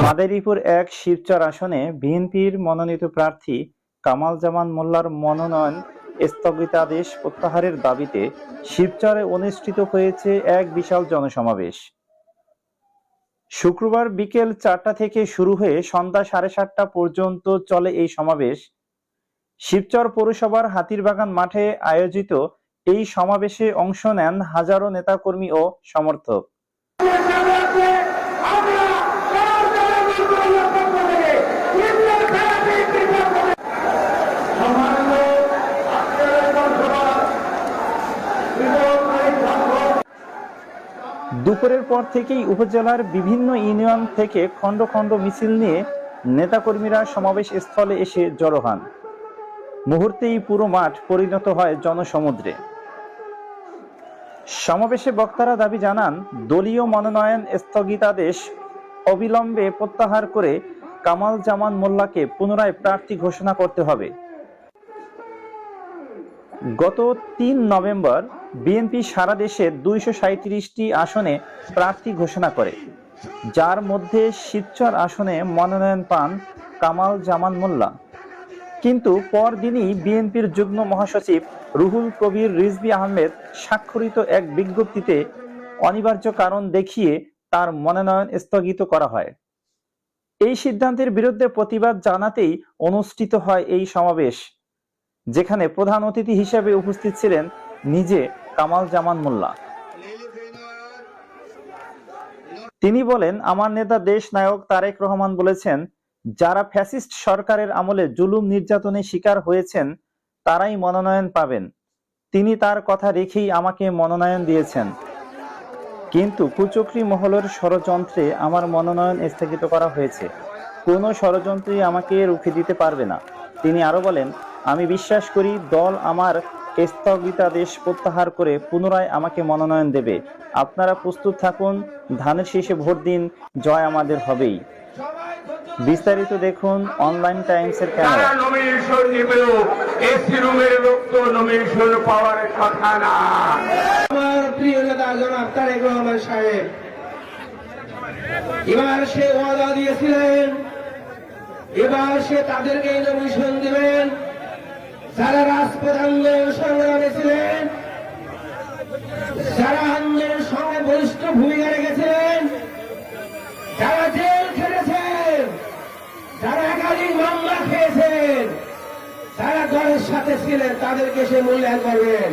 মাদারীপুর ১ শিবচর আসনে বিএনপির মনোনীত প্রার্থী কামাল জামান মোল্লার মনোনয়ন স্থগিতাদেশ প্রত্যাহারের দাবিতে শিবচরে অনুষ্ঠিত হয়েছে এক বিশাল জনসমাবেশ। শুক্রবার বিকেল ৪টা থেকে শুরু হয়ে সন্ধ্যা ৭:৩০ পর্যন্ত চলে এই সমাবেশ। শিবচর পৌরসভার হাতিরবাগান মাঠে আয়োজিত এই সমাবেশে অংশ নেন হাজারো নেতাকর্মী ও সমর্থক। দুপুরের পর থেকেই উপজেলার বিভিন্ন ইউনিয়ন থেকে খণ্ড খণ্ড মিছিল নিয়ে নেতাকর্মীরা সমাবেশ স্থলে এসে জড়ো হন। মুহূর্তেই পুরো মাঠ পরিণত হয় জনসমুদ্রে। সমাবেশে বক্তারা দাবি জানান, দলীয় মনোনয়ন স্থগিতাদেশ অবিলম্বে প্রত্যাহার করে কামাল জামান মোল্লাকে পুনরায় প্রার্থী ঘোষণা করতে হবে। গত ৩ নভেম্বর বিএনপি সারা দেশের ২৩৭টি আসনে প্রার্থী ঘোষণা করে, যার মধ্যে শিবচর আসনে মনোনয়ন পান কামাল জামান মোল্লা। কিন্তু পরদিনই বিএনপির যুগ্ম মহাসচিব রুহুল কবির রিজভী আহমেদ স্বাক্ষরিত এক বিজ্ঞপ্তিতে অনিবার্য কারণ দেখিয়ে তার মনোনয়ন স্থগিত করা হয়। এই সিদ্ধান্তের বিরুদ্ধে প্রতিবাদ জানাতেই অনুষ্ঠিত হয় এই সমাবেশ, যেখানে প্রধান অতিথি হিসেবে উপস্থিত ছিলেন নিজে কামাল জামান মোল্লা। তিনি বলেন, আমার নেতা দেশ নায়ক তারেক রহমান বলেছেন, যারা ফ্যাসিস্ট সরকারের আমলে জুলুম নির্যাতনের শিকার হয়েছেন তারাই মনোনয়ন পাবেন। তিনি তার কথা রেখেই আমাকে মনোনয়ন দিয়েছেন, কিন্তু কুচক্রী মহলের ষড়যন্ত্রে আমার মনোনয়ন স্থগিত করা হয়েছে। কোনো ষড়যন্ত্রই আমাকে রুখে দিতে পারবে না। তিনি আরো বলেন, আমি বিশ্বাস করি দল আমার স্থগিতাদেশ প্রত্যাহার করে পুনরায় আমাকে মনোনয়ন দেবে। আপনারা প্রস্তুত থাকুন, ধানের শীষে ভোট দিন, জয় আমাদের হবেই। বিস্তারিত দেখুন অনলাইন টাইমসের ক্যামেরা। নমিনেশন নিবেও এসি রুমের লোক তো নমিনেশন পাওয়ার কথা না। আমার প্রিয় নেতা জনাব তারেক রহমান সাহেব এবার সে ওয়াদা দিয়েছিলেন, এবার সে তাদেরকে নমিনেশন দিবেন যারা রাজপথ আন্দোলন সংগ্রামে ছিলেন, যারা আন্দোলনের সঙ্গে বলিষ্ঠ ভূমিকা রেখেছিলেন, যারা জেল খেটেছেন, যারা একাধিক মামলা খেয়েছেন, যারা দলের সাথে ছিলেন, তাদেরকে সে মূল্যায়ন করবেন।